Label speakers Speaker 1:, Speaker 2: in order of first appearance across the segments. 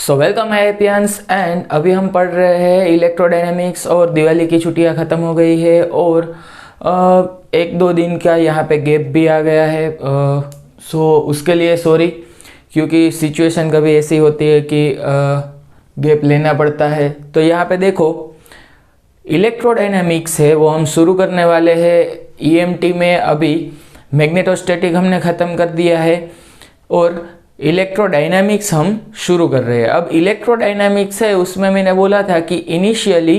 Speaker 1: So welcome है एपियंस and अभी हम पढ़ रहे हैं इलेक्ट्रोडायनेमिक्स और दिवाली की छुट्टियां ख़त्म हो गई है और एक दो दिन का यहाँ पे गैप भी आ गया है। सो उसके लिए सॉरी, क्योंकि सिचुएशन कभी ऐसी होती है कि गैप लेना पड़ता है। तो यहाँ पे देखो इलेक्ट्रोडायनेमिक्स है वो हम शुरू करने वाले हैं। ईएमटी में अभी मैग्नेटोस्टैटिक हमने ख़त्म कर दिया है और इलेक्ट्रोडायनामिक्स हम शुरू कर रहे हैं। अब इलेक्ट्रोडायनामिक्स है उसमें मैंने बोला था कि इनिशियली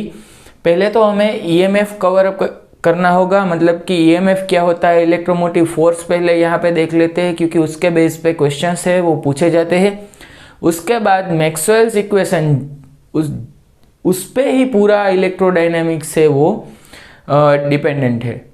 Speaker 1: पहले तो हमें ईएमएफ कवर अप करना होगा, मतलब कि ईएमएफ क्या होता है, इलेक्ट्रोमोटिव फोर्स पहले यहाँ पे देख लेते हैं क्योंकि उसके बेस पे क्वेश्चंस है वो पूछे जाते हैं। उसके बाद मैक्सवेल्स इक्वेशन उस पे ही पूरा इलेक्ट्रोडायनामिक्स है वो डिपेंडेंट है।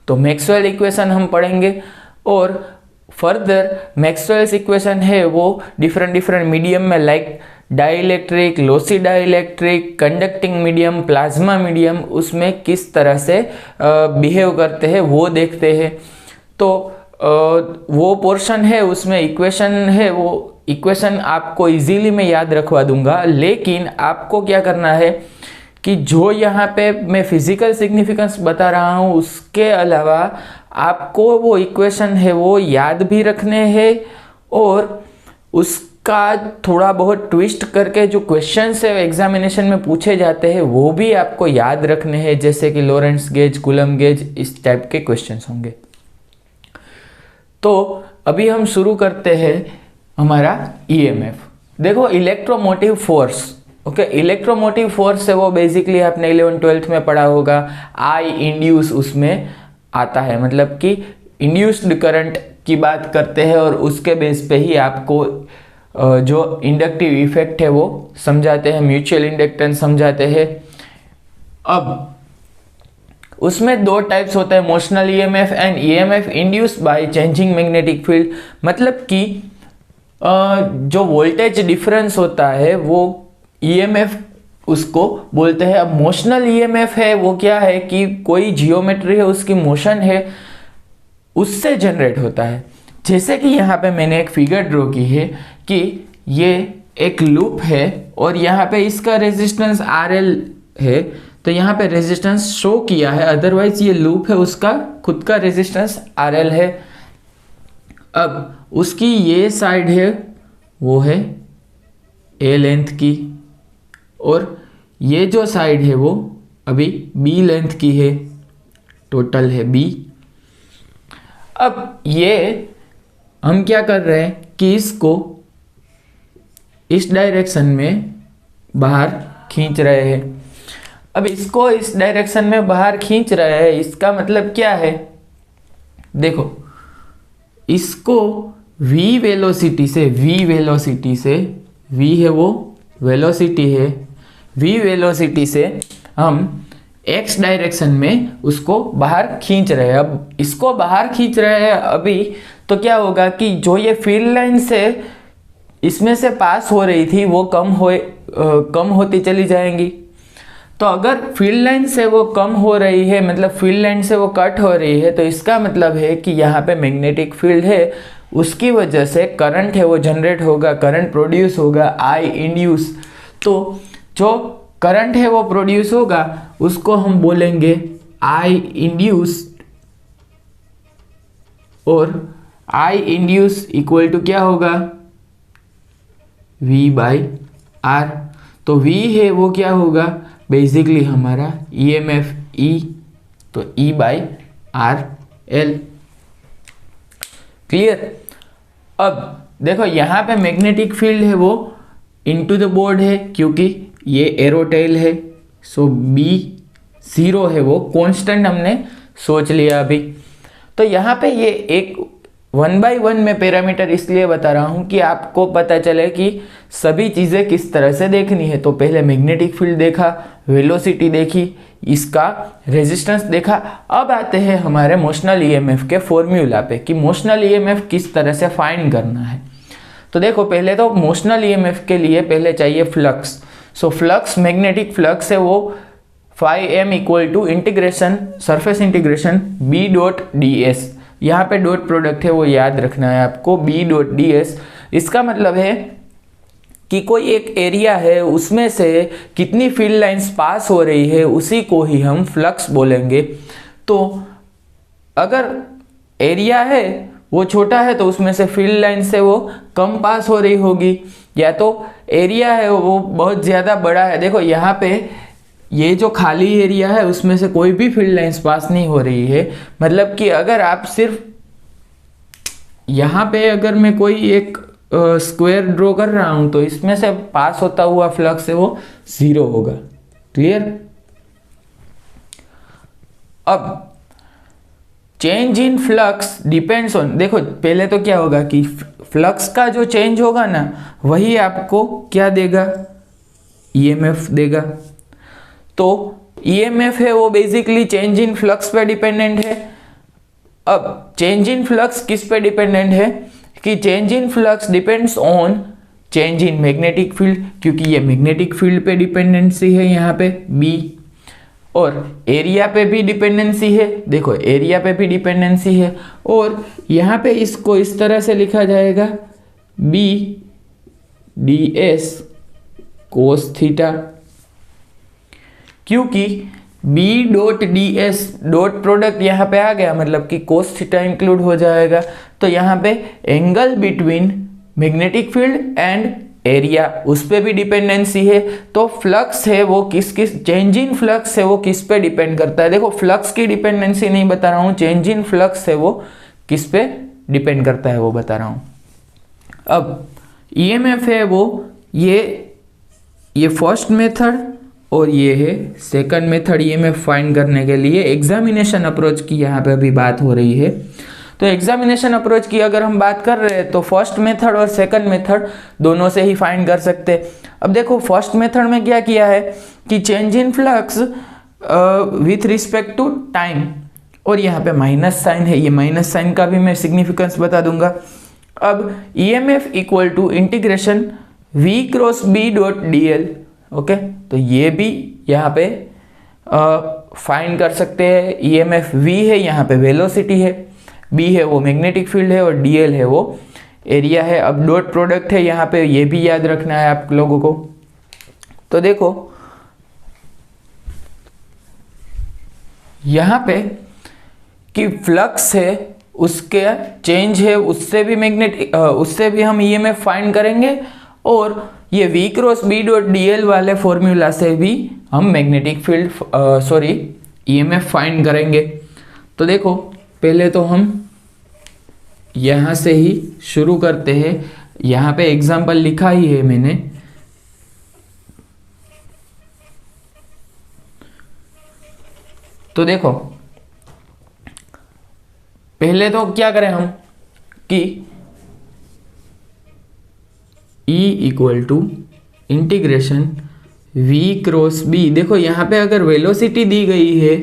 Speaker 1: तो मैक्सवेल इक्वेशन हम पढ़ेंगे और फर्दर मैक्सवेल्स इक्वेशन है वो डिफरेंट मीडियम में like dielectric, lossy dielectric, conducting medium, plasma medium, उसमें किस तरह से बिहेव करते हैं वो देखते हैं। तो वो पोर्शन है उसमें इक्वेशन है, वो इक्वेशन आपको इजीली मैं याद रखवा दूंगा, लेकिन आपको क्या करना है कि जो यहाँ पे मैं फिजिकल सिग्निफिकेंस बता रहा हूँ उसके अलावा आपको वो इक्वेशन है वो याद भी रखने हैं और उसका थोड़ा बहुत ट्विस्ट करके जो क्वेश्चंस है एग्जामिनेशन में पूछे जाते हैं वो भी आपको याद रखने हैं, जैसे कि लॉरेंट्ज गेज, कूलम गेज, इस टाइप के क्वेश्चंस होंगे। तो अभी हम शुरू करते हैं हमारा ईएमएफ। देखो electromotive force, okay, electromotive force है वो बेसिकली आपने 11th-12th में पढ़ा होगा। आई इंड्यूस उसमें आता है, मतलब कि इंड्यूस्ड करंट की बात करते हैं और उसके बेस पे ही आपको जो इंडक्टिव इफेक्ट है वो समझाते हैं, म्यूचुअल इंडक्टेंस समझाते हैं। अब उसमें दो टाइप्स होते हैं, motional EMF and EMF induced by changing magnetic field. मतलब कि जो वोल्टेज डिफरेंस होता है वो ईएमएफ उसको बोलते हैं। अब मोशनल ईएमएफ है वो क्या है कि कोई जियोमेट्री है उसकी मोशन है उससे जनरेट होता है। जैसे कि यहाँ पे मैंने एक फिगर ड्रॉ की है कि ये एक लूप है और यहाँ पे इसका रेजिस्टेंस RL है, तो यहाँ पे रेजिस्टेंस शो किया है, अदरवाइज ये लूप है उसका खुद का रेजिस्टेंस RL है। अब उसकी ये साइड है वो है A लेंथ की और ये जो साइड है वो अभी B लेंथ की है, टोटल है B। अब ये हम क्या कर रहे हैं कि इसको इस डायरेक्शन में बाहर खींच रहे हैं। अब इसको इस डायरेक्शन में बाहर खींच रहे हैं, इसका मतलब क्या है, देखो इसको v वेलोसिटी से v है वो वेलोसिटी है, v वेलोसिटी से हम x डायरेक्शन में उसको बाहर खींच रहे हैं। अब इसको बाहर खींच रहे हैं अभी, तो क्या होगा कि जो ये फील्ड लाइन से इसमें से पास हो रही थी वो कम होती चली जाएंगी। तो अगर फील्ड लाइन से वो कम हो रही है, मतलब फील्ड लाइन से वो कट हो रही है, तो इसका मतलब है कि यहाँ पे मैग्नेटिक फील्ड है, उसकी वजह से करंट है वो जनरेट होगा, करंट प्रोड्यूस होगा, आई इंड्यूस। तो जो करंट है वो प्रोड्यूस होगा उसको हम बोलेंगे आई इंड्यूस, और आई इंड्यूस इक्वल टू क्या होगा, V/R। तो V है वो क्या होगा, बेसिकली हमारा EMF E, तो E/RL। क्लियर। अब देखो यहाँ पे मैग्नेटिक फील्ड है वो इनटू द बोर्ड है क्योंकि ये एरोटेल है, सो B0 है वो कांस्टेंट हमने सोच लिया अभी। तो यहाँ पे ये एक 1/1 में पैरामीटर इसलिए बता रहा हूँ कि आपको पता चले कि सभी चीज़ें किस तरह से देखनी है। तो पहले मैग्नेटिक फील्ड देखा, वेलोसिटी देखी, इसका रेजिस्टेंस देखा। अब आते हैं हमारे मोशनल ईएमएफ के फॉर्मूला पे कि मोशनल ईएमएफ किस तरह से फाइंड करना है। तो देखो पहले तो मोशनल ईएमएफ के लिए पहले चाहिए flux. So flux, magnetic flux है वो φm equal to integration, surface integration B.ds। यहाँ पे डॉट प्रोडक्ट है वो याद रखना है आपको, B.ds। इसका मतलब है कि कोई एक एरिया है उसमें से कितनी फील्ड लाइंस पास हो रही है उसी को ही हम फ्लक्स बोलेंगे। तो अगर एरिया है वो छोटा है तो उसमें से फील्ड लाइन से वो कम पास हो रही होगी, या तो एरिया है वो बहुत ज़्यादा बड़ा है। देखो यहाँ पे ये जो खाली एरिया है उसमें से कोई भी फील्ड लाइंस पास नहीं हो रही है, मतलब कि अगर आप सिर्फ यहाँ पे अगर मैं कोई एक स्क्वायर ड्रॉ कर रहा हूँ तो इसमें से पास होता हुआ फ्लक्स है वो 0 होगा। क्लियर। अब change in flux depends on, देखो पहले तो क्या होगा कि फ्लक्स का जो चेंज होगा ना वही आपको क्या देगा, ईएमएफ देगा। तो ईएमएफ है वो बेसिकली चेंज इन फ्लक्स पे डिपेंडेंट है। अब चेंज इन फ्लक्स किस पे डिपेंडेंट है कि change in flux depends on change in magnetic field, क्योंकि ये मैग्नेटिक फील्ड पे डिपेंडेंसी है यहाँ पे बी, और एरिया पे भी डिपेंडेंसी है। देखो एरिया पे भी डिपेंडेंसी है, और यहाँ पे इसको इस तरह से लिखा जाएगा B D S cos theta, क्योंकि B dot D S dot product यहाँ पे आ गया, मतलब कि कोस थीटा इंक्लूड हो जाएगा। तो यहाँ पे angle between magnetic field and area उस पे भी डिपेंडेंसी है। तो फ्लक्स है वो किस चेंज इन फ्लक्स है वो किस पे डिपेंड करता है। देखो फ्लक्स की डिपेंडेंसी नहीं बता रहा हूँ, चेंज इन फ्लक्स है वो किस पे डिपेंड करता है वो बता रहा हूँ। अब ईएमएफ है वो ये फर्स्ट मेथड और ये है सेकंड मेथड ईएमएफ फाइंड करने के लिए एग्जामिनेशन अप्रोच की यहाँ पे अभी बात हो रही है। तो एग्जामिनेशन अप्रोच की अगर हम बात कर रहे हैं तो फर्स्ट मेथड और सेकंड मेथड दोनों से ही फाइंड कर सकते हैं। अब देखो फर्स्ट मेथड में क्या किया है कि change in flux with respect to time, और यहाँ पे माइनस साइन है, ये माइनस साइन का भी मैं सिग्निफिकेंस बता दूंगा। अब EMF equal to integration V cross B dot d l. Okay, तो ये भी यहाँ पे फाइंड कर सकते हैं। ईएमएफ वी है, यहाँ पे वेलोसिटी है, बी है वो मैग्नेटिक फील्ड है, और डीएल है वो एरिया है। अब डॉट प्रोडक्ट है यहाँ पे, ये भी याद रखना है आप लोगों को। तो देखो यहाँ पे कि फ्लक्स है उसके चेंज है उससे भी हम ईएमएफ फाइंड करेंगे, और ये V cross B dot d l वाले फॉर्मूला से भी हम मैग्नेटिक फील्ड ईएमएफ फाइंड करेंगे। तो देखो पहले तो हम यहाँ से ही शुरू करते हैं। यहाँ पे एग्जाम्पल लिखा ही है मैंने। तो देखो पहले तो क्या करें हम कि E equal to integration V cross B। देखो यहाँ पे अगर वेलोसिटी दी गई है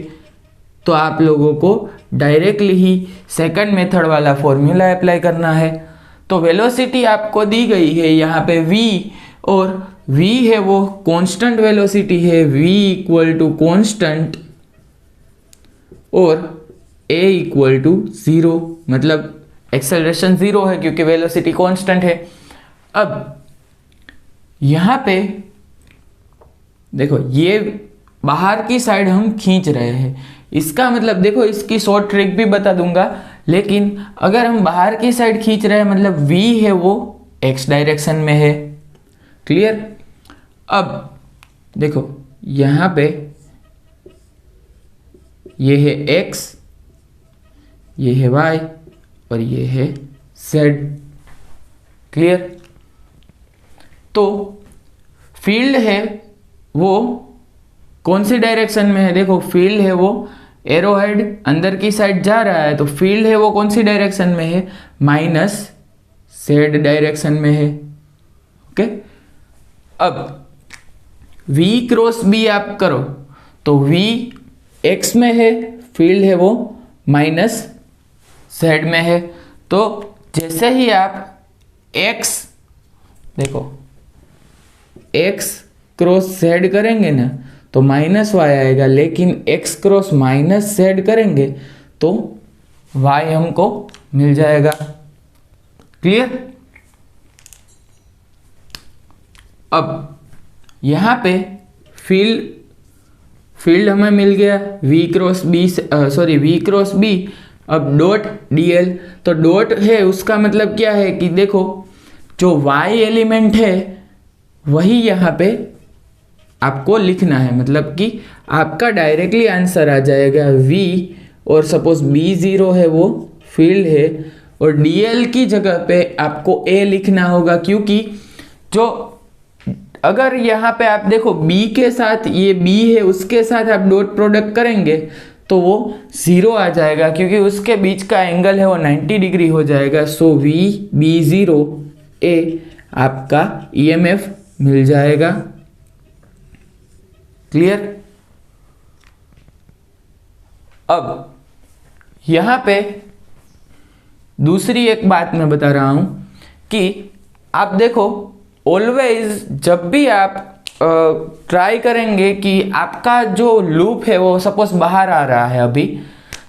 Speaker 1: तो आप लोगों को डायरेक्टली ही सेकंड मेथड वाला फॉर्मूला अप्लाई करना है। तो वेलोसिटी आपको दी गई है यहाँ पे V, और V है वो कांस्टेंट वेलोसिटी है, V इक्वल टू कांस्टेंट, और A इक्वल टू 0, मतलब एक्सेलरेशन 0 है क्योंकि वेलोसिटी कांस्टेंट है। अब यहाँ पे देखो ये बाहर की साइड हम खींच रहे हैं, इसका मतलब देखो इसकी शॉर्ट ट्रिक भी बता दूंगा, लेकिन अगर हम बाहर की साइड खींच रहे हैं मतलब V है वो x डायरेक्शन में है। क्लियर। अब देखो यहाँ पे ये है x, ये है y और ये है z। क्लियर। तो फील्ड है वो कौन सी डायरेक्शन में है, देखो फील्ड है वो एरो हेड अंदर की साइड जा रहा है, तो फील्ड है वो कौन सी डायरेक्शन में है, माइनस जेड डायरेक्शन में है। ओके। अब V क्रॉस B आप करो तो V x में है, फील्ड है वो माइनस जेड में है। तो जैसे ही आप x देखो x क्रॉस जेड करेंगे ना तो माइनस वाई आएगा, लेकिन x क्रॉस माइनस जेड करेंगे तो y हमको मिल जाएगा। क्लियर। अब यहाँ पे फील्ड हमें मिल गया V क्रॉस B। अब डॉट dl, तो डॉट है उसका मतलब क्या है कि देखो जो y एलिमेंट है वही यहाँ पे आपको लिखना है, मतलब कि आपका डायरेक्टली आंसर आ जाएगा V, और सपोज B0 है वो फील्ड है, और dl की जगह पे आपको a लिखना होगा, क्योंकि जो अगर यहाँ पे आप देखो b के साथ ये b है उसके साथ आप डॉट प्रोडक्ट करेंगे तो वो 0 आ जाएगा, क्योंकि उसके बीच का एंगल है वो 90 डिग्री हो जाएगा। सो V B0 A आपका EMF मिल जाएगा। क्लियर? अब यहाँ पे दूसरी एक बात मैं बता रहा हूं कि आप देखो ऑलवेज जब भी आप ट्राई करेंगे कि आपका जो लूप है वो सपोज बाहर आ रहा है अभी,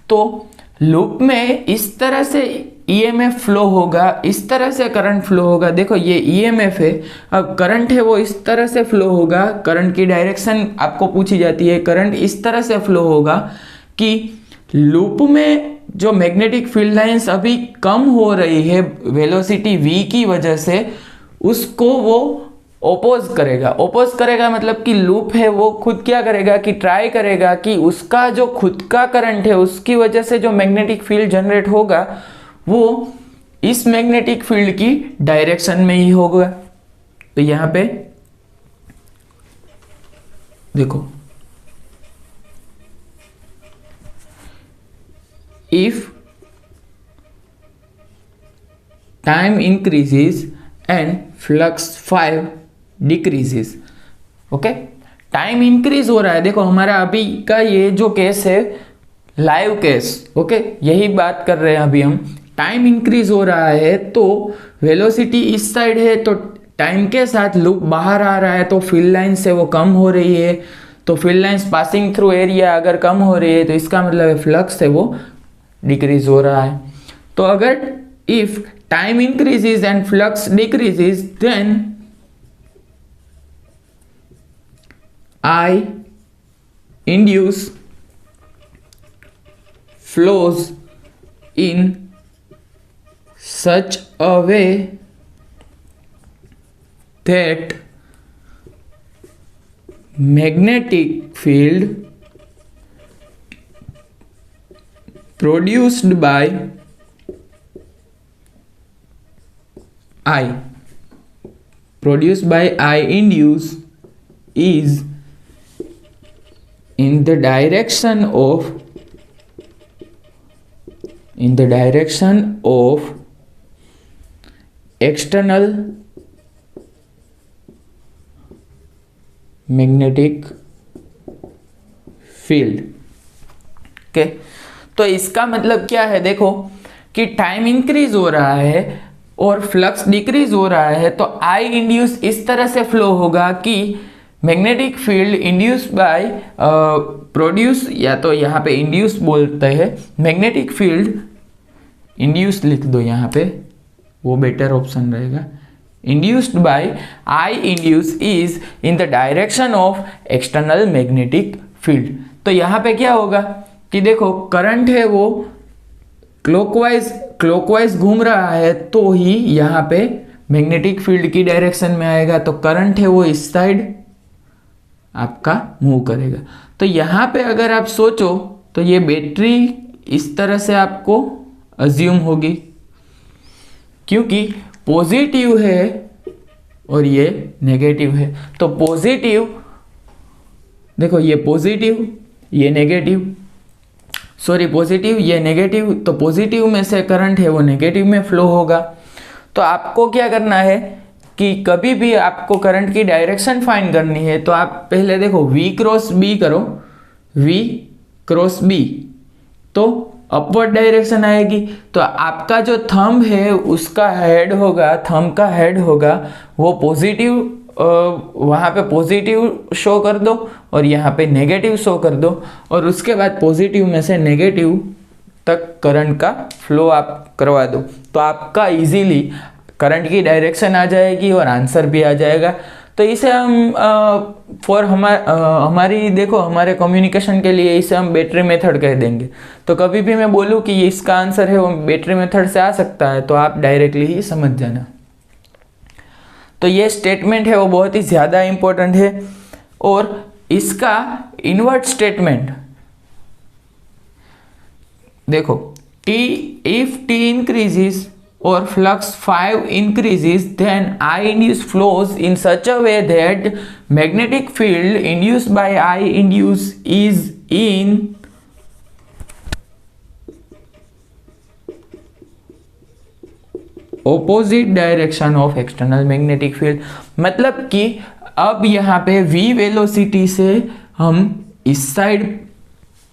Speaker 1: तो लूप में इस तरह से EMF फ्लो होगा, इस तरह से करंट फ्लो होगा। देखो ये EMF है, अब करंट है वो इस तरह से फ्लो होगा, करंट की डायरेक्शन आपको पूछी जाती है, करंट इस तरह से फ्लो होगा कि लूप में जो मैग्नेटिक फील्ड लाइंस अभी कम हो रही है वेलोसिटी v की वजह से, उसको वो ओपोज करेगा मतलब कि लूप है वो खुद क्या करेगा कि ट्राई करेगा कि उसका जो खुद का करंट है उसकी वजह से जो मैग्नेटिक फील्ड जनरेट होगा वो इस मैग्नेटिक फील्ड की डायरेक्शन में ही होगा। तो यहां पे देखो if time increases and flux 5 decreases, okay, time increase हो रहा है। देखो हमारा अभी का ये जो केस है लाइव केस, ओके, यही बात कर रहे हैं अभी हम। टाइम इंक्रीज हो रहा है तो वेलोसिटी इस साइड है, तो टाइम के साथ लूप बाहर आ रहा है, तो फील्ड लाइन से वो कम हो रही है, तो field lines passing through area अगर कम हो रही है तो इसका मतलब फ्लक्स है वो डिक्रीज हो रहा है। तो अगर if time increases and flux decreases then I induce flows in such a way that magnetic field produced by I induce is in the direction of external magnetic field। Okay, तो इसका मतलब क्या है, देखो कि टाइम इंक्रीज हो रहा है और फ्लक्स डिक्रीज हो रहा है, तो आई इंड्यूस इस तरह से फ्लो होगा कि magnetic field induce by produce, या तो यहाँ पे इंड्यूस बोलते हैं, मैग्नेटिक फील्ड इंड्यूस लिख दो यहाँ पे, वो बेटर ऑप्शन रहेगा। Induced by I induce is in the direction of external magnetic field. तो यहाँ पे क्या होगा कि देखो करंट है वो क्लॉकवाइज घूम रहा है, तो ही यहाँ पे मैग्नेटिक फील्ड की डायरेक्शन में आएगा, तो करंट है वो इस साइड आपका मूव करेगा। तो यहाँ पे अगर आप सोचो तो ये बैटरी इस तरह से आपको अज्यूम होगी, क्योंकि पॉजिटिव है और ये नेगेटिव है। तो पॉजिटिव, देखो ये पॉजिटिव ये नेगेटिव, पॉजिटिव ये नेगेटिव, तो पॉजिटिव में से करंट है वो नेगेटिव में फ्लो होगा। तो आपको क्या करना है कि कभी भी आपको करंट की डायरेक्शन फाइंड करनी है तो आप पहले देखो V क्रॉस B करो, V क्रॉस B, तो अपवर्ड डायरेक्शन आएगी। तो आपका जो थंब है उसका हेड होगा, थंब का हेड होगा वो पॉजिटिव, वहाँ पे पॉजिटिव शो कर दो और यहाँ पे नेगेटिव शो कर दो, और उसके बाद पॉजिटिव में से नेगेटिव तक करंट का फ्लो आप करवा दो, तो आपका इजीली करंट की डायरेक्शन आ जाएगी और आंसर भी आ जाएगा। तो इसे हम हमारी देखो हमारे कम्युनिकेशन के लिए इसे हम बैटरी मेथड कह देंगे। तो कभी भी मैं बोलूँ कि ये इसका आंसर है वो बैटरी मेथड से आ सकता है, तो आप डायरेक्टली ही समझ जाना। तो ये स्टेटमेंट है वो बहुत ही ज़्यादा इम्पोर्टेंट है। और इसका इन्वर्ट स्टेटमेंट देखो, T if T increases or flux 5 increases, then I induce flows in such a way that magnetic field induced by I induce is in opposite direction of external magnetic field। मतलब कि अब यहाँ पे v velocity से हम इस side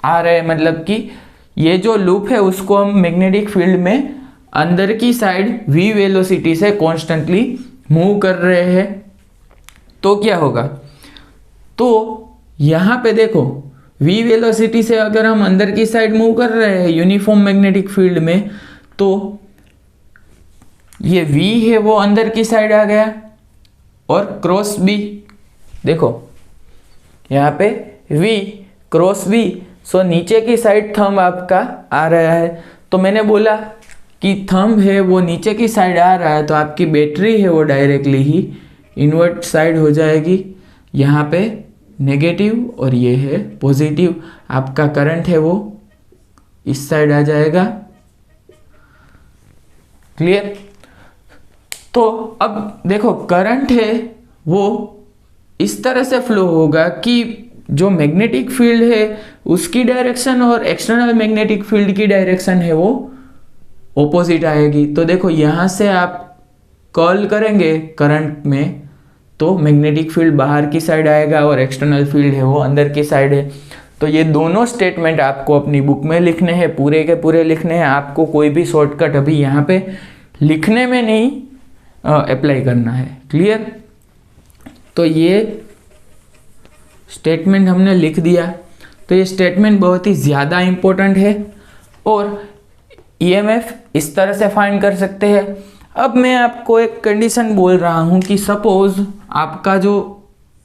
Speaker 1: आ रहे हैं, मतलब कि ये जो लूप है उसको हम मैग्नेटिक फील्ड में अंदर की साइड v वेलोसिटी से कॉन्स्टेंटली मूव कर रहे हैं। तो क्या होगा, तो यहाँ पे देखो v वेलोसिटी से अगर हम अंदर की साइड मूव कर रहे हैं यूनिफॉर्म मैग्नेटिक फील्ड में, तो ये v है वो अंदर की साइड आ गया और क्रॉस b, देखो यहाँ पे v क्रॉस b, सो नीचे की साइड थंब आपका आ रहा है। तो मैंने बोला कि थंब है वो नीचे की साइड आ रहा है, तो आपकी बैटरी है वो डायरेक्टली ही इन्वर्ट साइड हो जाएगी। यहाँ पे नेगेटिव और ये है पॉजिटिव, आपका करंट है वो इस साइड आ जाएगा। क्लियर। तो अब देखो करंट है वो इस तरह से फ्लो होगा कि जो मैग्नेटिक फील्ड है उसकी डायरेक्शन और एक्सटर्नल मैग्नेटिक फील्ड की डायरेक्शन है वो ऑपोजिट आएगी। तो देखो यहाँ से आप कॉल करेंगे करंट में तो मैग्नेटिक फील्ड बाहर की साइड आएगा और एक्सटर्नल फील्ड है वो अंदर की साइड है। तो ये दोनों स्टेटमेंट आपको अपनी बुक में लिखने हैं, पूरे के पूरे लिखने हैं। आपको कोई भी शॉर्टकट अभी यहाँ पे लिखने में नहीं अप्लाई करना है। क्लियर। तो ये स्टेटमेंट हमने लिख दिया। तो ये स्टेटमेंट बहुत ही ज़्यादा इम्पोर्टेंट है और ईएमएफ इस तरह से फाइंड कर सकते हैं। अब मैं आपको एक कंडीशन बोल रहा हूँ कि सपोज आपका जो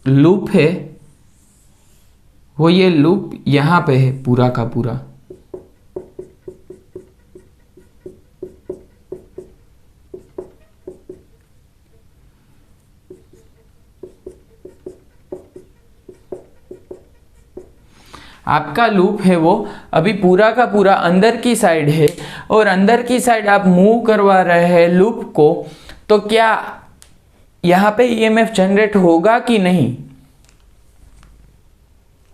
Speaker 1: लूप है वो ये लूप यहाँ पे है पूरा का पूरा, आपका लूप है वो अभी पूरा का पूरा अंदर की साइड है और अंदर की साइड आप मूव करवा रहे हैं लूप को, तो क्या यहाँ पे ईएमएफ जनरेट होगा कि नहीं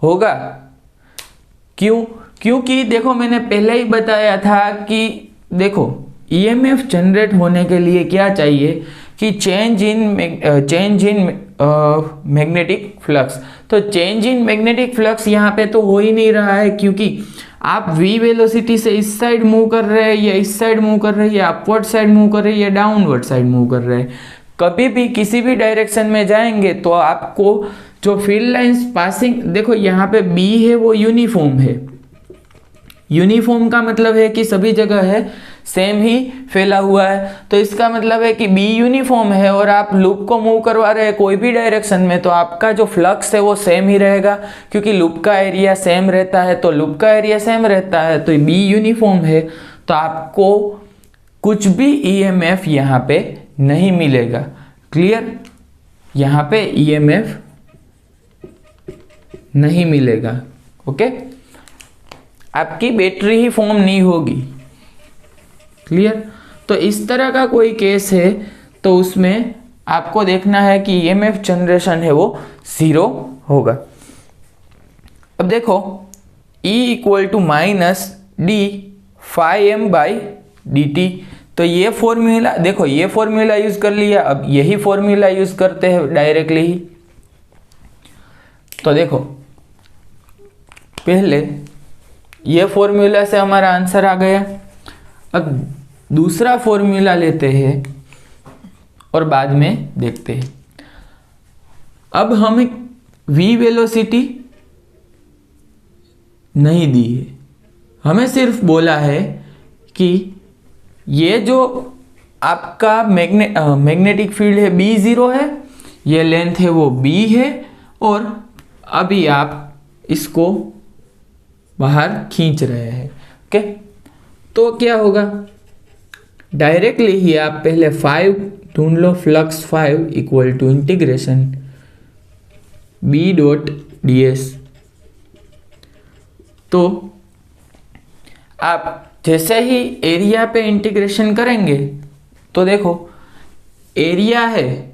Speaker 1: होगा? क्यों? क्योंकि देखो मैंने पहले ही बताया था कि देखो ईएमएफ जनरेट होने के लिए क्या चाहिए कि चेंज इन मैग्नेटिक फ्लक्स। तो चेंज इन मैग्नेटिक फ्लक्स यहाँ पे तो हो ही नहीं रहा है, क्योंकि आप v वेलोसिटी से इस साइड मूव कर रहे हैं या इस साइड मूव कर रहे हैं या अपवर्ड साइड मूव कर रहे हैं या डाउनवर्ड साइड मूव कर रहे हैं। कभी भी किसी भी डायरेक्शन में जाएंगे तो आपको जो फील्ड लाइंस पासिंग, देखो यहाँ पे b है वो यूनिफॉर्म है। यूनिफॉर्म का मतलब है कि सभी जगह है सेम ही फैला हुआ है। तो इसका मतलब है कि बी यूनिफॉर्म है और आप लूप को मूव करवा रहे हैं कोई भी डायरेक्शन में, तो आपका जो फ्लक्स है वो सेम ही रहेगा, क्योंकि लूप का एरिया सेम रहता है। तो लूप का एरिया सेम रहता है तो बी यूनिफॉर्म है, तो आपको कुछ भी ईएमएफ यहाँ पे नहीं मिलेगा। क्लियर। यहाँ पे ईएमएफ नहीं मिलेगा। ओके, आपकी बैटरी ही फॉर्म नहीं होगी। क्लियर। तो इस तरह का कोई केस है तो उसमें आपको देखना है कि ईएमएफ जनरेशन है वो 0 होगा। अब देखो E = -d phi m by dt, तो ये फॉर्मूला देखो, ये फॉर्मूला यूज कर लिया। अब यही फॉर्मूला यूज करते हैं डायरेक्टली ही। तो देखो पहले ये फॉर्मूला से हमारा आंसर आ गया। अब दूसरा फॉर्मूला लेते हैं और बाद में देखते हैं। अब हमें v वेलोसिटी नहीं दी है, हमें सिर्फ बोला है कि ये जो आपका मैग्नेटिक फील्ड है B0 है, ये लेंथ है वो b है, और अभी आप इसको बाहर खींच रहे हैं। ओके, तो क्या होगा, डायरेक्टली ही आप पहले 5 ढूंढ लो, flux 5 equal to integration b dot ds। तो आप जैसे ही एरिया पे इंटीग्रेशन करेंगे तो देखो एरिया है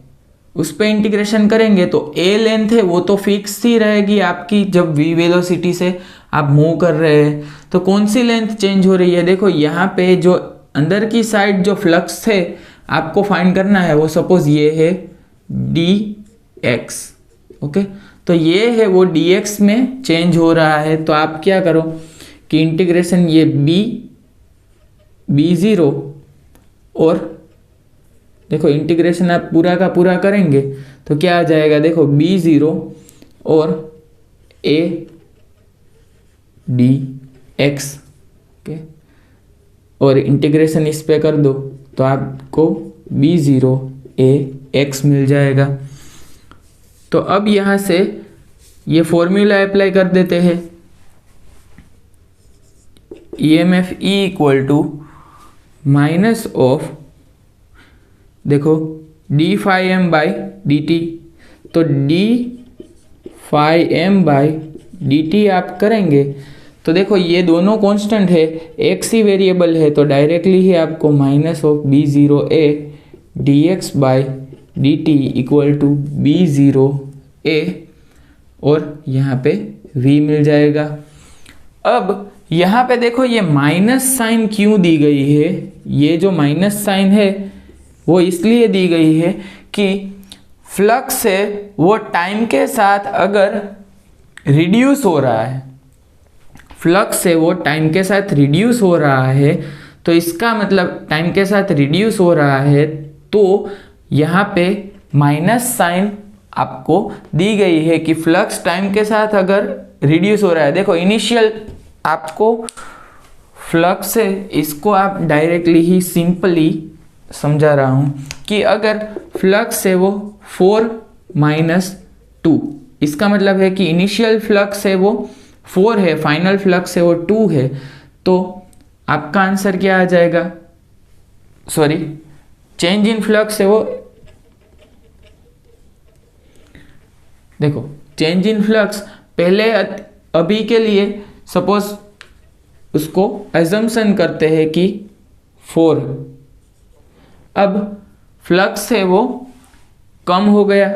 Speaker 1: उस पे इंटीग्रेशन करेंगे तो a लेंथ है वो तो फिक्स ही रहेगी आपकी। जब v वेलोसिटी से आप मूव कर रहे हैं तो कौन सी लेंथ चेंज हो रही है, देखो यहाँ पे जो अंदर की साइड जो फ्लक्स है आपको फाइंड करना है, वो सपोज ये है dx। ओके, तो ये है वो dx में चेंज हो रहा है। तो आप क्या करो कि इंटीग्रेशन ये b0, और देखो इंटीग्रेशन आप पूरा का पूरा करेंगे तो क्या आ जाएगा, देखो b0 और a dx। ओके, और इंटीग्रेशन इस पे कर दो तो आपको b0 a x मिल जाएगा। तो अब यहाँ से ये फॉर्मूला अप्लाई कर देते हैं, EMF E equal to minus of, देखो D phi M by D T. तो D phi M by D T आप करेंगे तो देखो ये दोनों कांस्टेंट है, एक्स ही वेरिएबल है, तो डायरेक्टली ही आपको minus of B zero A D X by D T equal to B zero A, और यहाँ पे v मिल जाएगा। अब यहाँ पे देखो ये माइनस साइन क्यों दी गई है, ये जो माइनस साइन है वो इसलिए दी गई है कि फ्लक्स है वो टाइम के साथ अगर रिड्यूस हो रहा है, फ्लक्स है वो टाइम के साथ रिड्यूस हो रहा है, तो इसका मतलब टाइम के साथ रिड्यूस हो रहा है, तो यहाँ पे माइनस साइन आपको दी गई है कि फ्लक्स टाइम के साथ अगर रिड्यूस हो रहा है। देखो इनिशियल आपको फ्लक्स है इसको आप डायरेक्टली ही सिंपली समझा रहा हूँ कि अगर फ्लक्स है वो 4 माइनस 2, इसका मतलब है कि इनिशियल फ्लक्स है वो 4 है, फाइनल फ्लक्स है वो 2 है, तो आपका आंसर क्या आ जाएगा, सॉरी चेंज इन फ्लक्स है वो, देखो चेंज इन फ्लक्स पहले अभी के लिए सपोज उसको एजम्पशन करते हैं कि 4, अब फ्लक्स है वो कम हो गया,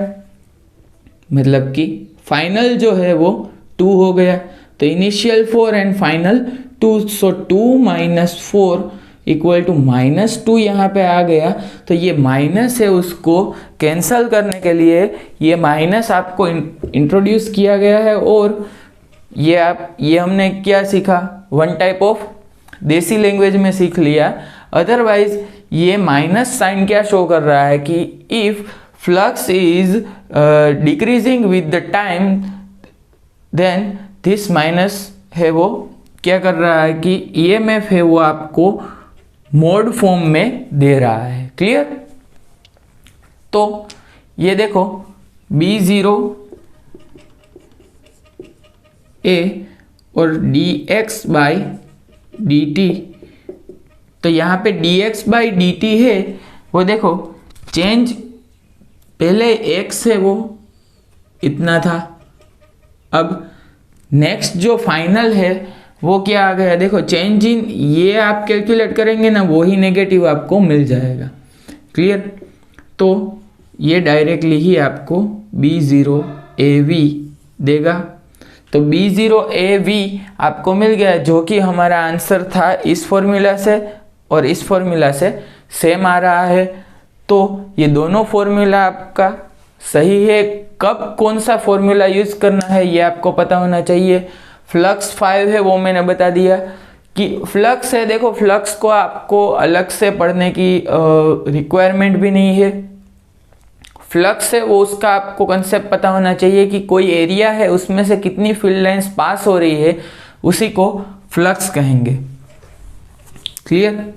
Speaker 1: मतलब कि फाइनल जो है वो 2 हो गया, तो initial 4 and final 2, so 2 minus 4 equal to -2 यहाँ पे आ गया। तो ये माइनस है उसको कैंसल करने के लिए ये माइनस आपको इंट्रोड्यूस किया गया है, और ये हमने क्या सीखा, वन टाइप ऑफ देसी लैंग्वेज में सीख लिया। अदरवाइज ये माइनस साइन क्या शो कर रहा है कि if flux is decreasing with the time then this minus है वो क्या कर रहा है कि EMF है वो आपको मोड फॉर्म में दे रहा है। क्लियर? तो ये देखो B0 A और dx बाई dt, तो यहाँ पे dx बाई dt है वो देखो चेंज पहले x है वो इतना था, अब नेक्स्ट जो फाइनल है वो क्या आ गया, देखो चेंज इन, ये आप कैलकुलेट करेंगे ना वो ही नेगेटिव आपको मिल जाएगा। क्लियर? तो ये डायरेक्टली ही आपको B0AV देगा, तो B0AV आपको मिल गया, जो कि हमारा आंसर था इस फॉर्मूला से और इस फॉर्मूला से सेम आ रहा है। तो ये दोनों फॉर्मूला आपका सही है। कब कौन सा फॉर्मूला यूज करना है ये आपको पता होना चाहिए। फ्लक्स 5 है वो मैंने बता दिया कि फ्लक्स है, देखो फ्लक्स को आपको अलग से पढ़ने की रिक्वायरमेंट भी नहीं है। फ्लक्स है वो उसका आपको कंसेप्ट पता होना चाहिए कि कोई एरिया है उसमें से कितनी फील्ड लाइंस पास हो रही है, उसी को फ्लक्स कहेंगे। क्लियर?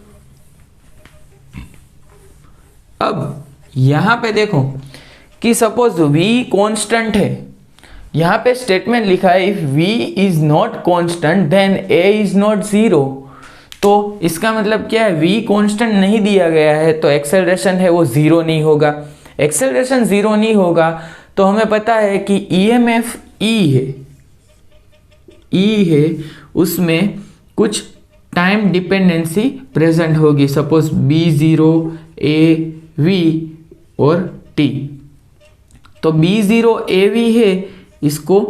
Speaker 1: अब यहां पे देखो कि सपोज v कांस्टेंट है, यहाँ पे स्टेटमेंट लिखा है if v is not constant then a is not zero. तो इसका मतलब क्या है, v कांस्टेंट नहीं दिया गया है तो एक्सेलरेशन है वो जीरो नहीं होगा। एक्सेलरेशन जीरो नहीं होगा तो हमें पता है कि EMF E है, उसमें कुछ टाइम डिपेंडेंसी प्रेजेंट होगी, सपोज B0 A V और T। तो B0 A V है, इसको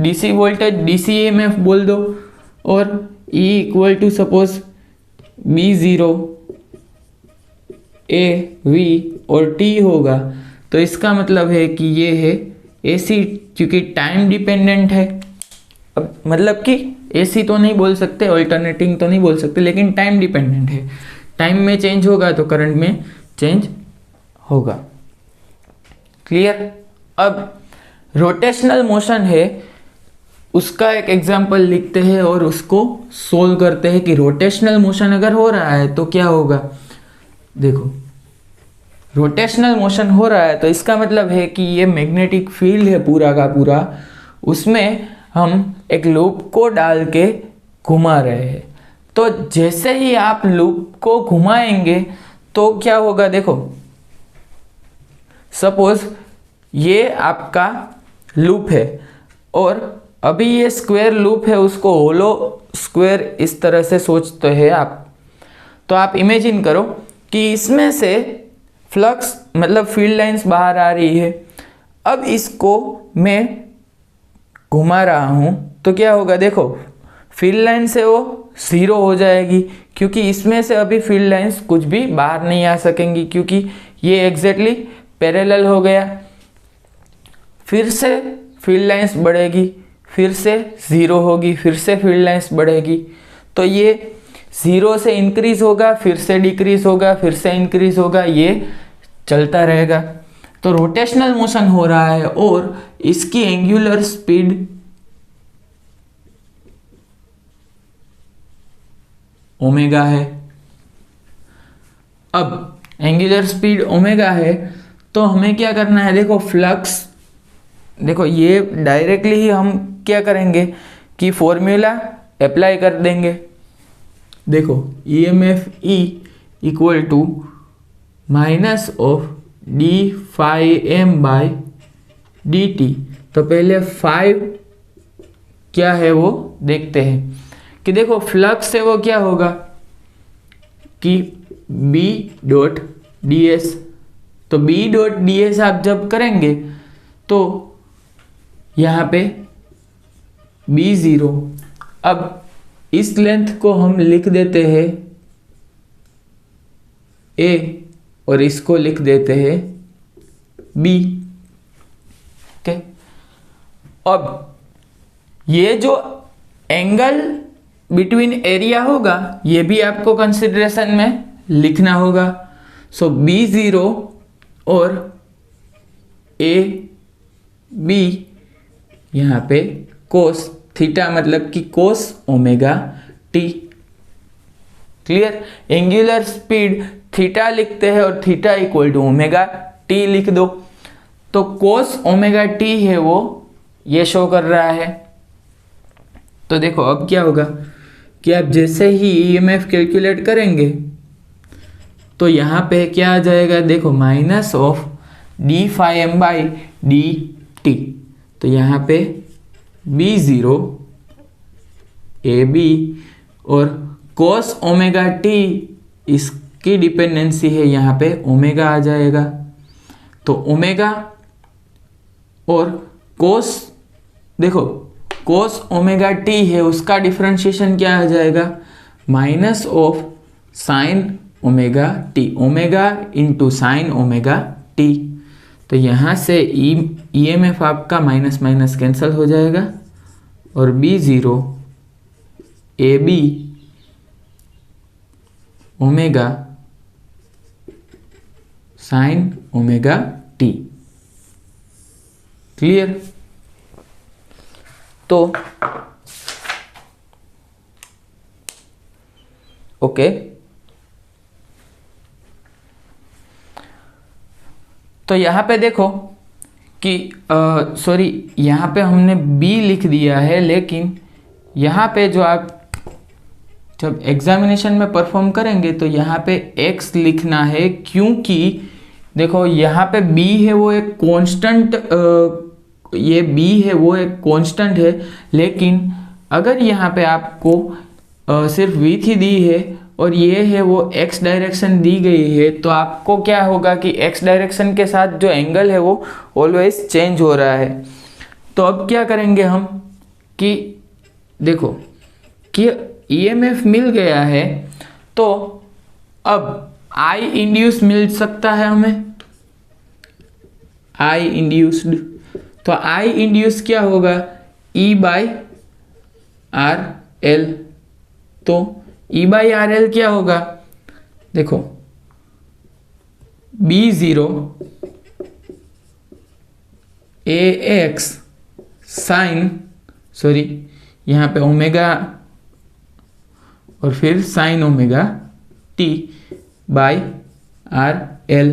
Speaker 1: DC वोल्टेज DC EMF बोल दो, और E equal to suppose B0 A V और T होगा। तो इसका मतलब है कि ये है AC, क्योंकि टाइम डिपेंडेंट है। अब मतलब कि AC तो नहीं बोल सकते, ऑल्टरनेटिंग तो नहीं बोल सकते, लेकिन टाइम डिपेंडेंट है। टाइम में चेंज होगा तो करंट में चेंज होगा। क्लियर। अब रोटेशनल मोशन है, उसका एक एग्जांपल लिखते हैं और उसको सोल्व करते हैं कि रोटेशनल मोशन अगर हो रहा है तो क्या होगा। देखो, रोटेशनल मोशन हो रहा है तो इसका मतलब है कि ये मैग्नेटिक फील्ड है पूरा का पूरा, उसमें हम एक लूप को डाल के घुमा रहे हैं। तो जैसे ही आप लूप को घुमाएंगे तो क्या होगा, देखो सपोज ये आपका लूप है और अभी ये स्क्वायर लूप है, उसको होलो स्क्वायर इस तरह से सोचते हैं आप। तो आप इमेजिन करो कि इसमें से फ्लक्स मतलब फील्ड लाइंस बाहर आ रही है। अब इसको मैं घुमा रहा हूं तो क्या होगा, देखो फील्ड लाइन से वो जीरो हो जाएगी, क्योंकि इसमें से अभी फील्ड लाइंस कुछ भी बाहर नहीं आ सकेंगी, क्योंकि ये एग्जैक्टली पैरेलल हो गया। फिर से फील्ड लाइंस बढ़ेगी, फिर से जीरो होगी, फिर से फील्ड लाइंस बढ़ेगी। तो ये जीरो से इंक्रीज होगा, फिर से डिक्रीज होगा, फिर से इंक्रीज होगा, ये चलता रहेगा। तो रोटेशनल मोशन हो रहा है और इसकी एंगुलर स्पीड ओमेगा है। अब एंगुलर स्पीड ओमेगा है तो हमें क्या करना है, देखो फ्लक्स, देखो ये डायरेक्टली ही हम क्या करेंगे कि फॉर्मूला अप्लाई कर देंगे। देखो EMF E equal to minus of d phi M by D T. तो पहले 5 क्या है वो देखते हैं कि देखो फ्लक्स से वो क्या होगा कि B डॉट डी एस। तो B डॉट डी एस आप जब करेंगे तो यहाँ पे B0, अब इस लेंथ को हम लिख देते हैं A और इसको लिख देते हैं B। ओके, अब ये जो एंगल बिटवीन एरिया होगा ये भी आपको कंसिडरेशन में लिखना होगा। सो B0 और AB यहाँ पे कोस थीटा मतलब कि cos omega t. Clear. Angular speed theta लिखते हैं और theta equal to omega t लिख दो। तो कोस ओमेगा टी है वो ये शो कर रहा है। तो देखो अब क्या होगा कि आप जैसे ही EMF कैलकुलेट करेंगे तो यहाँ पे क्या आ जाएगा, देखो minus of d phi M by D T. तो यहाँ पे B0 AB और cos ओमेगा टी इसकी डिपेंडेंसी है, यहाँ पे ओमेगा आ जाएगा। तो ओमेगा और cos, देखो cos ओमेगा टी है उसका डिफरेंशिएशन क्या आ जाएगा, minus of sine omega T, omega into sine omega T. तो यहाँ से EMF आपका माइनस माइनस कैंसिल हो जाएगा और B0 AB omega sine omega t. Clear. तो ओके, तो यहाँ पे देखो कि सॉरी, यहाँ पे हमने बी लिख दिया है, लेकिन यहाँ पे जो आप जब एग्जामिनेशन में परफॉर्म करेंगे तो यहाँ पे एक्स लिखना है, क्योंकि देखो यहाँ पे बी है वो एक कांस्टेंट, ये बी है वो एक कांस्टेंट है, लेकिन अगर यहाँ पे आपको सिर्फ विड्थ ही दी है और ये है वो एक्स डायरेक्शन दी गई है, तो आपको क्या होगा कि एक्स डायरेक्शन के साथ जो एंगल है वो ऑलवेज चेंज हो रहा है। तो अब क्या करेंगे हम कि देखो कि ईएमएफ मिल गया है, तो अब आई इंड्यूस मिल सकता है हमें, आई इंड्यूस्ड। तो आई इंड्यूस क्या होगा, ई बाई आर एल। तो ई बाई आर एल क्या होगा, देखो B zero A x sign, sorry यहाँ पे ओमेगा और फिर sign omega T by R L.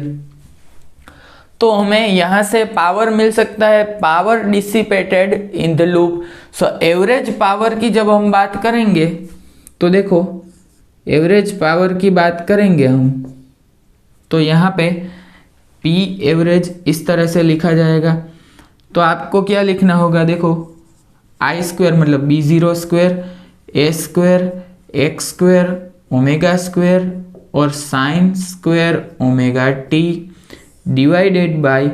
Speaker 1: तो हमें यहाँ से पावर मिल सकता है, power dissipated in the loop. So average power की जब हम बात करेंगे तो देखो एवरेज पावर की बात करेंगे हम, तो यहाँ पे P एवरेज इस तरह से लिखा जाएगा। तो आपको क्या लिखना होगा, देखो आई स्क्वायर मतलब B zero square A square X square omega square और sine square omega T divided by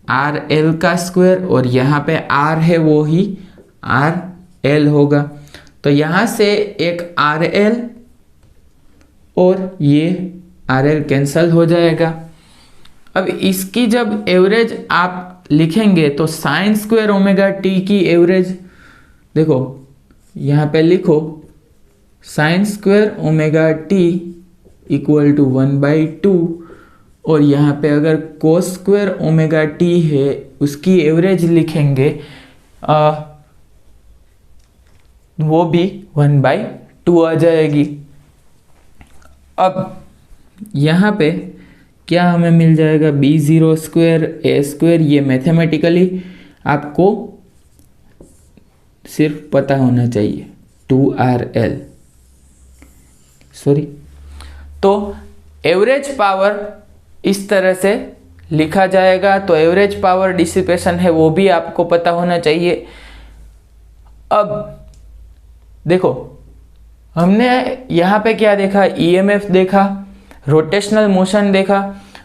Speaker 1: R L का स्क्वायर, और यहाँ पे आर है वो ही आर एल होगा। तो यहाँ से एक आर एल और ये आर एल कैंसल हो जाएगा। अब इसकी जब एवरेज आप लिखेंगे तो साइन स्क्वायर ओमेगा टी की एवरेज देखो यहाँ पे लिखो sine square omega t equal to 1/2, और यहाँ पे अगर कोस स्क्वायर ओमेगा टी है उसकी एवरेज लिखेंगे वो भी 1/2 आ जाएगी। अब यहाँ पे क्या हमें मिल जाएगा, B zero square A square, ये मैथमेटिकली आपको सिर्फ पता होना चाहिए 2RL, सॉरी। तो एवरेज पावर इस तरह से लिखा जाएगा। तो एवरेज पावर डिसिपेशन है वो भी आपको पता होना चाहिए। अब देखो हमने यहाँ पे क्या देखा, ईएमएफ देखा, रोटेशनल मोशन देखा,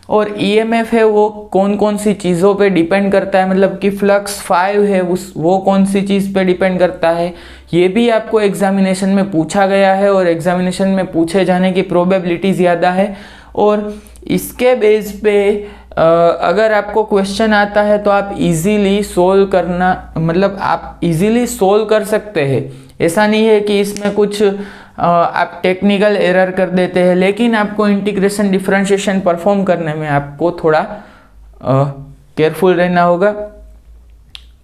Speaker 1: और ईएमएफ है वो कौन कौन सी चीज़ों पे डिपेंड करता है, मतलब कि फ्लक्स 5 है वो कौन सी चीज़ पे डिपेंड करता है, ये भी आपको एग्जामिनेशन में पूछा गया है और एग्जामिनेशन में पूछे जाने की प्रोबेबिलिटी ज़्यादा है। और इसके बेस पे अगर आपको क्वेश्चन आता है तो आप इजीली सोल्व करना, मतलब आप इजीली सोल्व कर सकते हैं। ऐसा नहीं है कि इसमें कुछ आप टेक्निकल एरर कर देते हैं, लेकिन आपको इंटीग्रेशन डिफरेंशिएशन परफॉर्म करने में आपको थोड़ा केयरफुल रहना होगा।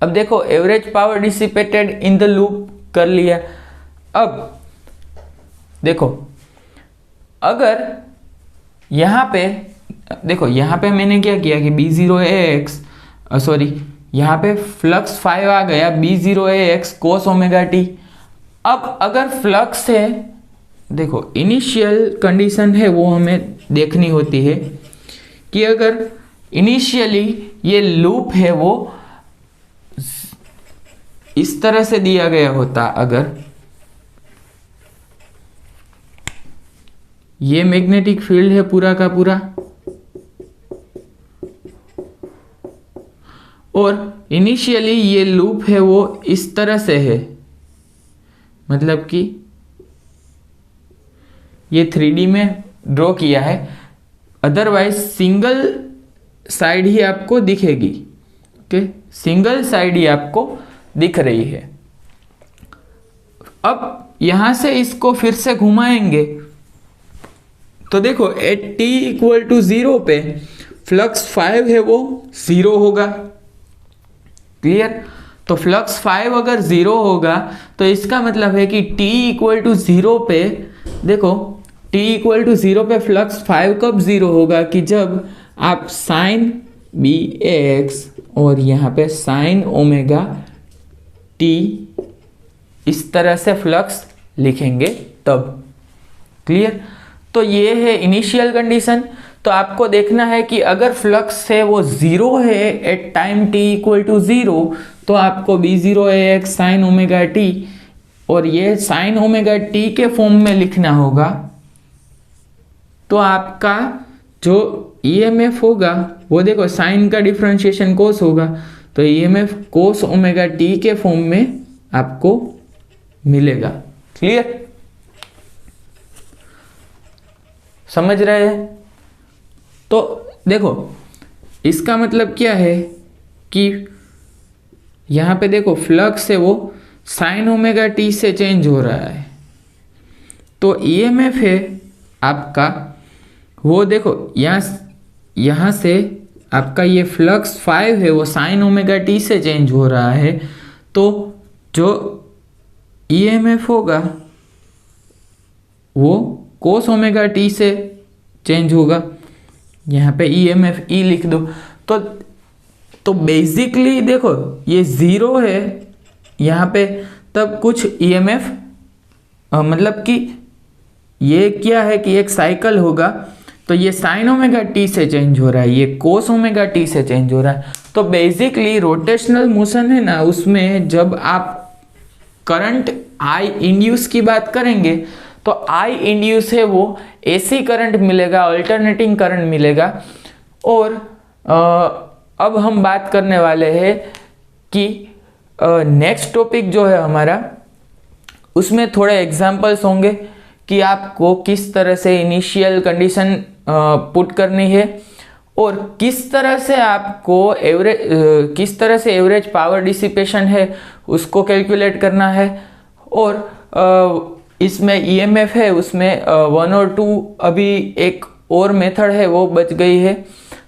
Speaker 1: अब देखो average power dissipated in the loop कर लिया। अब देखो अगर यहाँ पे देखो, यहाँ पे मैंने क्या किया कि B zero A x, sorry यहाँ पे फ्लक्स 5 आ गया, B zero A x cos omega T. अब अगर फ्लक्स है, देखो इनिशियल कंडीशन है वो हमें देखनी होती है कि अगर इनिशियली ये लूप है वो इस तरह से दिया गया होता, अगर ये मैग्नेटिक फील्ड है पूरा का पूरा, और इनिशियली ये लूप है वो इस तरह से है, मतलब कि ये 3D में ड्रॉ किया है, अदरवाइज सिंगल साइड ही आपको दिखेगी। ओके, सिंगल साइड ही आपको दिख रही है। अब यहां से इसको फिर से घुमाएंगे तो देखो एट t इक्वल टू 0 पे फ्लक्स 5 है वो 0 होगा। क्लियर? तो फ्लक्स 5 अगर 0 होगा तो इसका मतलब है कि t इक्वल टू 0 पे, देखो t इक्वल टू 0 पे फ्लक्स 5 कब 0 होगा कि जब आप साइन बी एक्स और यहाँ पे साइन ओमेगा टी, इस तरह से फ्लक्स लिखेंगे तब। क्लियर? तो ये है इनिशियल कंडीशन। तो आपको देखना है कि अगर फ्लक्स है वो जीरो है at time t equal to zero, तो आपको B zero A x sine omega t, और ये साइन ओमेगा टी के फॉर्म में लिखना होगा। तो आपका जो ईएमएफ होगा वो देखो साइन का डिफरेंशिएशन कोस होगा, तो ईएमएफ कोस ओमेगा टी के फॉर्म में आपको मिलेगा। क्लियर? समझ रहे हैं? तो देखो इसका मतलब क्या है कि यहाँ पे देखो फ्लक्स है वो साइन ओमेगा टी से चेंज हो रहा है, तो ईएमएफ है आपका वो देखो यहाँ से आपका ये फ्लक्स 5 है वो साइन ओमेगा टी से चेंज हो रहा है, तो जो ईएमएफ होगा वो कोस ओमेगा टी से चेंज होगा। यहाँ पे ईएमएफ ई लिख दो। तो बेसिकली देखो ये जीरो है यहाँ पे, तब कुछ ईएमएफ मतलब कि ये क्या है कि एक साइकिल होगा, तो ये साइन ओमेगा टी से चेंज हो रहा है, ये कोस ओमेगा टी से चेंज हो रहा है। तो बेसिकली रोटेशनल मोशन है ना, उसमें जब आप करंट आई इंड्यूस की बात करेंगे तो आई इंड्यूस है वो एसी करंट मिलेगा, अल्टरनेटिंग करंट मिलेगा। और अब हम बात करने वाले हैं कि नेक्स्ट टॉपिक जो है हमारा, उसमें थोड़े एग्जांपल्स होंगे कि आपको किस तरह से इनिशियल कंडीशन पुट करनी है और किस तरह से आपको किस तरह से एवरेज पावर डिसिपेशन है उसको कैलकुलेट करना है। और इसमें ईएमएफ है उसमें 1 और 2 अभी एक और मेथड है वो बच गई है,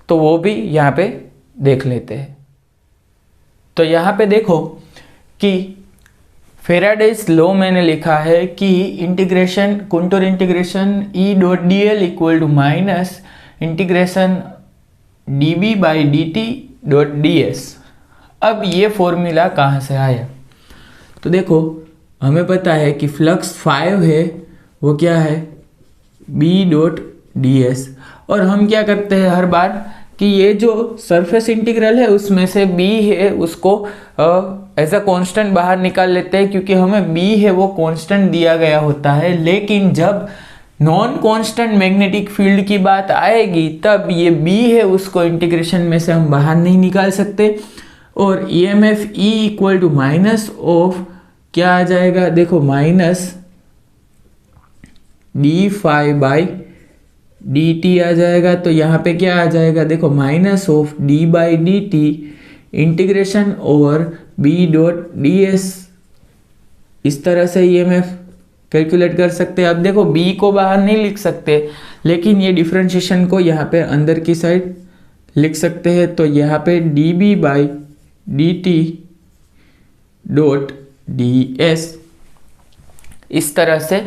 Speaker 1: तो वो भी यहाँ पे देख लेते हैं। तो यहाँ पे देखो कि फेराडेज लॉ मैंने लिखा है कि integration contour integration E dot d l equal to minus integration d B by D t dot D s. अब ये फॉर्मूला कहाँ से आया? तो देखो हमें पता है कि फ्लक्स 5 है वो क्या है बी डॉट डी एस, और हम क्या करते हैं हर बार कि ये जो सरफेस इंटीग्रल है उसमें से b है उसको एज अ कांस्टेंट बाहर निकाल लेते हैं, क्योंकि हमें b है वो कांस्टेंट दिया गया होता है। लेकिन जब नॉन कांस्टेंट मैग्नेटिक फील्ड की बात आएगी तब ये b है उसको इंटीग्रेशन में से हम बाहर नहीं निकाल सकते, और EMF E equal to minus of क्या आ जाएगा देखो minus D phi by D T आ जाएगा। तो यहाँ पे क्या आ जाएगा देखो minus of D by D T integration over B dot D S. इस तरह से ईएमएफ कैलकुलेट कर सकते हैं। अब देखो बी को बाहर नहीं लिख सकते, लेकिन ये डिफरेंशिएशन को यहाँ पे अंदर की साइड लिख सकते हैं। तो यहाँ पे d B by D t dot D S इस तरह से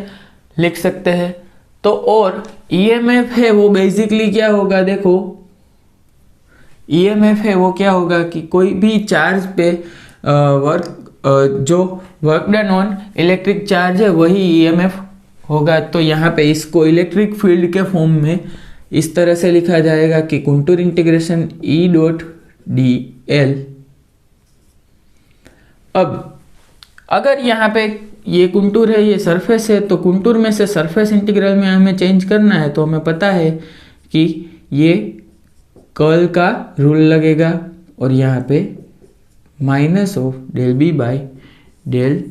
Speaker 1: लिख सकते हैं। तो और ईएमएफ है वो बेसिकली क्या होगा देखो ईएमएफ है वो क्या होगा कि कोई भी चार्ज पे जो work done on electric charge है वही ईएमएफ होगा। तो यहाँ पे इसको इलेक्ट्रिक फील्ड के फॉर्म में इस तरह से लिखा जाएगा कि contour integration E dot d L. अब अगर यहाँ पे ये कंटूर है ये सरफेस है, तो कंटूर में से सरफेस इंटीग्रल में हमें चेंज करना है, तो हमें पता है कि ये कर्ल का रूल लगेगा और यहाँ पे minus of del B by del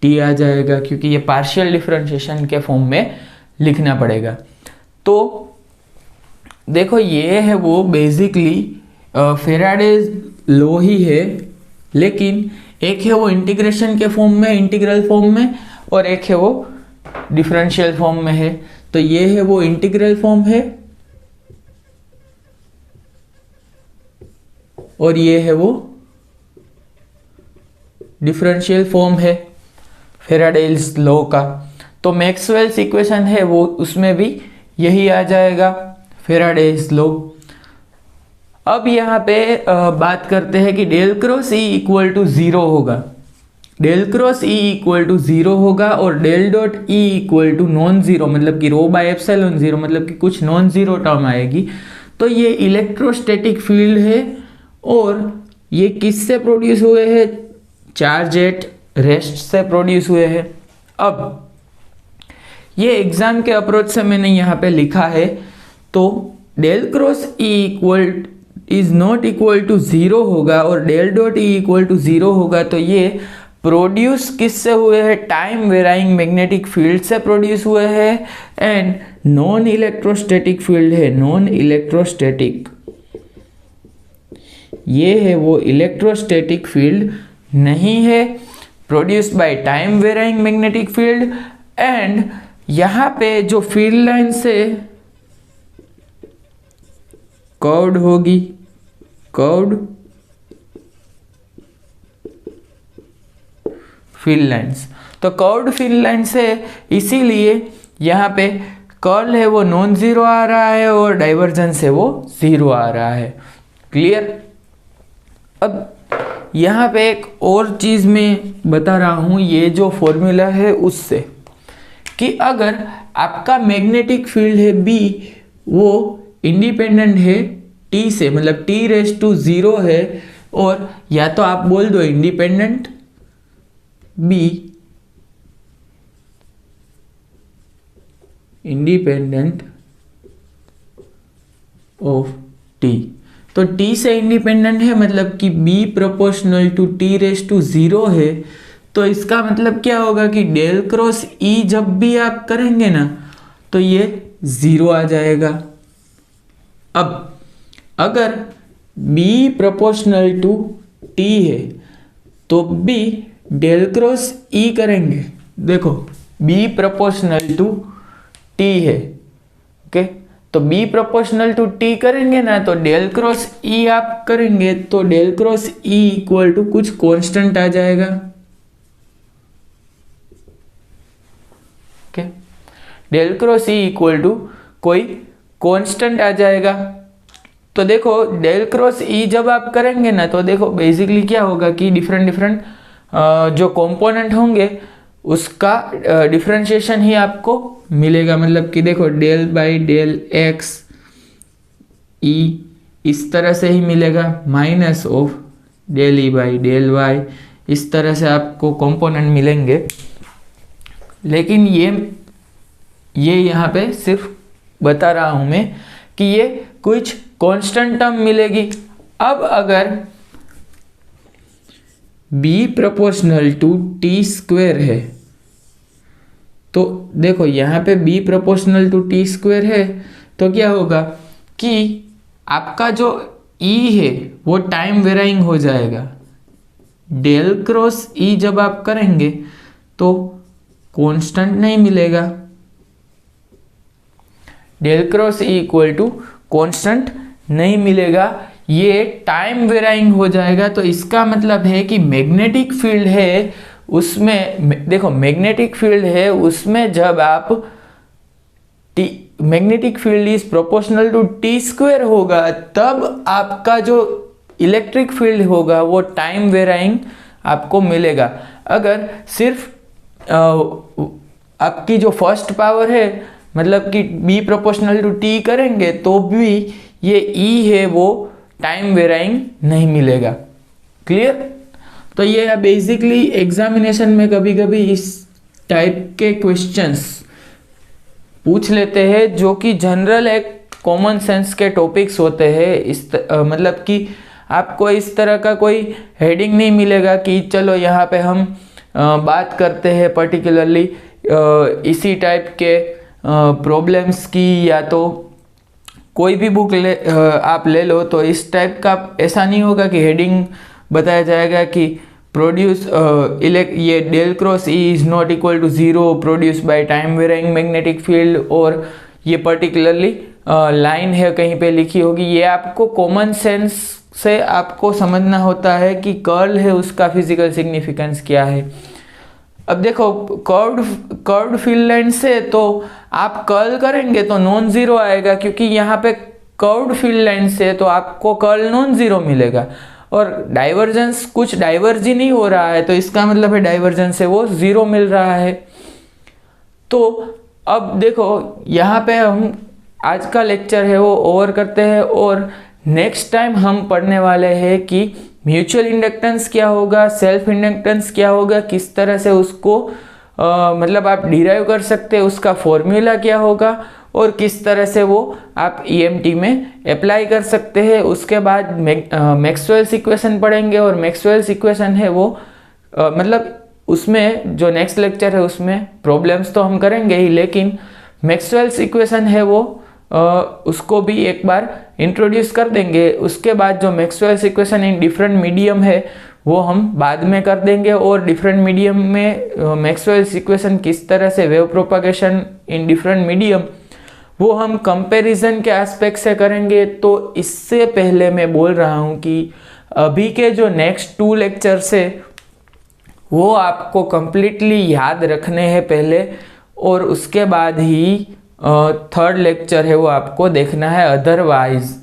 Speaker 1: T आ जाएगा, क्योंकि ये पार्शियल डिफरेंशिएशन के फॉर्म में लिखना पड़ेगा। तो देखो ये है वो बेसिकली फेराडेज लॉ ही है, लेकिन एक है वो इंटीग्रेशन के फॉर्म में इंटीग्रल फॉर्म में, और एक है वो डिफरेंशियल फॉर्म में है। तो ये है वो इंटीग्रल फॉर्म है और ये है वो डिफरेंशियल फॉर्म है फेराडेज लॉ का। तो मैक्सवेल्स इक्वेशन है वो उसमें भी यही आ जाएगा फेराडेज लॉ। अब यहाँ पे बात करते हैं कि del cross E equal to zero होगा, del cross E equal to zero होगा और del dot E equal to non zero, मतलब कि रो बाय एप्सिलॉन ज़ीरो, मतलब कि कुछ नॉन ज़ीरो टर्म आएगी। तो ये इलेक्ट्रोस्टैटिक फील्ड है और ये किससे प्रोड्यूस हुए हैं, चार्ज एट रेस्ट से प्रोड्यूस हुए हैं। अब ये एग्जाम के अप्रोच से मैंने यहाँ पे लिखा है, तो del cross E equal is not equal to zero होगा और del dot E equal to zero होगा। तो ये प्रोड्यूस किससे हुए हैं, टाइम वेराइंग मैग्नेटिक फील्ड से प्रोड्यूस हुए हैं एंड नॉन इलेक्ट्रोस्टैटिक फील्ड है, नॉन इलेक्ट्रोस्टैटिक, ये है वो इलेक्ट्रोस्टैटिक फील्ड नहीं है, produced by time varying magnetic field. And यहाँ पे जो फील्ड लाइन से कर्व्ड होगी, कर्व्ड फील्ड लाइंस, तो कर्व्ड फील्ड लाइन से इसीलिए यहाँ पे कर्ल है वो नॉन ज़ीरो आ रहा है और डाइवर्जेंस है वो ज़ीरो आ रहा है। क्लियर। अब यहाँ पे एक और चीज़ मैं बता रहा हूँ, ये जो फॉर्मूला है उससे, कि अगर आपका मैग्नेटिक फील्ड है बी वो इंडिपेंडेंट है टी से, मतलब टी रेज टू ज़ीरो है, और या तो आप बोल दो independent B, independent of t, तो टी से इंडिपेंडेंट है, मतलब कि B proportional to t raise to zero है। तो इसका मतलब क्या होगा कि डेल क्रॉस ई जब भी आप करेंगे ना तो ये ज़ीरो आ जाएगा। अब अगर b प्रोपोर्शनल टू t है तो b डेल क्रॉस e करेंगे, देखो b प्रोपोर्शनल टू t है, ओके, तो b प्रोपोर्शनल टू t करेंगे ना तो डेल क्रॉस e आप करेंगे तो del cross e equal to कुछ कांस्टेंट आ जाएगा। Okay, del cross e equal to कोई कांस्टेंट आ जाएगा। तो देखो डेल क्रॉस ई जब आप करेंगे ना तो देखो बेसिकली क्या होगा कि डिफरेंट जो कंपोनेंट होंगे उसका डिफरेंशिएशन ही आपको मिलेगा, मतलब कि देखो del by del x E इस तरह से ही मिलेगा, minus of del E by del y, इस तरह से आपको कंपोनेंट मिलेंगे। लेकिन ये यहाँ पे सिर्फ बता रहा हूँ मैं कि ये कुछ कांस्टेंट टर्म मिलेगी। अब अगर b proportional to t square है तो देखो यहाँ पे b proportional to t square है तो क्या होगा कि आपका जो e है वो टाइम वेराइंग हो जाएगा। डेल क्रॉस e जब आप करेंगे तो कांस्टेंट नहीं मिलेगा, del cross E equal to constant नहीं मिलेगा, ये टाइम वेराइंग हो जाएगा। तो इसका मतलब है कि मैग्नेटिक फील्ड है उसमें, देखो मैग्नेटिक फील्ड है उसमें जब आप magnetic field is proportional to t square होगा तब आपका जो इलेक्ट्रिक फील्ड होगा वो टाइम वेराइंग आपको मिलेगा। अगर सिर्फ आपकी जो फर्स्ट पावर है मतलब कि b प्रोपोर्शनल टू t करेंगे तो भी ये e है वो टाइम वेराइंग नहीं मिलेगा। क्लियर। तो ये बेसिकली एग्जामिनेशन में कभी कभी इस टाइप के क्वेश्चंस पूछ लेते हैं जो कि जनरल एक कॉमन सेंस के टॉपिक्स होते हैं। मतलब कि आपको इस तरह का कोई हेडिंग नहीं मिलेगा कि चलो यहाँ पे हम बात करते हैं पर्टिकुलरली इसी टाइप के प्रॉब्लम्स की, या तो कोई भी बुक आप ले लो तो इस टाइप का ऐसा नहीं होगा कि हेडिंग बताया जाएगा कि प्रोड्यूस ये del cross E is not equal to zero produce by time varying magnetic field, और ये पर्टिकुलरली लाइन है कहीं पे लिखी होगी। ये आपको कॉमन सेंस से आपको समझना होता है कि कर्ल है उसका फिजिकल सिग्निफिकेंस क्या है। अब देखो कर्व्ड फील्ड लाइन से तो आप कर्ल करेंगे तो नॉन ज़ीरो आएगा क्योंकि यहाँ पे कर्व्ड फील्ड लाइन से तो आपको कर्ल नॉन जीरो मिलेगा, और डाइवर्जेंस कुछ डाइवर्ज ही नहीं हो रहा है तो इसका मतलब है डाइवर्जेंस है वो जीरो मिल रहा है। तो अब देखो यहाँ पे हम आज का लेक्चर है वो ओवर करते हैं, और नेक्स्ट टाइम हम पढ़ने वाले हैं कि म्यूचुअल इंडक्टेंस क्या होगा, सेल्फ इंडक्टेंस क्या होगा, किस तरह से उसको मतलब आप डिराइव कर सकते हैं, उसका फॉर्मूला क्या होगा, और किस तरह से वो आप ईएमटी में अप्लाई कर सकते हैं। उसके बाद मैक्सवेल्स इक्वेशन पढ़ेंगे, और मैक्सवेल्स इक्वेशन है वो मतलब उसमें जो नेक्स्ट लेक्चर है उसमें प्रॉब्लम्स तो हम करेंगे ही, लेकिन मैक्सवेल्स इक्वेशन है वो उसको भी एक बार इंट्रोड्यूस कर देंगे। उसके बाद जो Maxwell's equation in different medium है वो हम बाद में कर देंगे, और डिफरेंट मीडियम में मैक्सवेल्स इक्वेशन किस तरह से wave propagation in different medium वो हम कंपैरिजन के एस्पेक्ट से करेंगे। तो इससे पहले मैं बोल रहा हूँ कि अभी के जो नेक्स्ट 2 लेक्चर्स है वो आपको कंप्लीटली याद रखने हैं पहले, और उसके बाद ही 3rd लेक्चर है वो आपको देखना है। अदरवाइज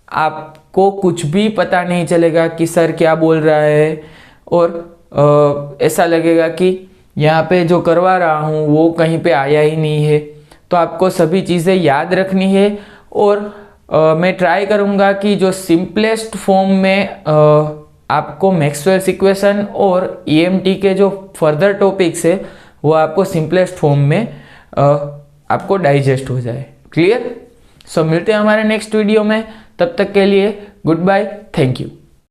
Speaker 1: आपको कुछ भी पता नहीं चलेगा कि सर क्या बोल रहा है, और ऐसा लगेगा कि यहाँ पे जो करवा रहा हूँ वो कहीं पे आया ही नहीं है। तो आपको सभी चीज़ें याद रखनी है, और मैं ट्राई करूँगा कि जो सिंपलेस्ट फॉर्म में आपको मैक्सवेल्स इक्वेशन और ईएमटी के जो फर्दर टॉपिक्स है वो आपको सिंपलेस्ट फॉर्म में आपको डाइजेस्ट हो जाए। क्लियर? सो मिलते हैं हमारे नेक्स्ट वीडियो में, तब तक के लिए गुड बाय, थैंक यू।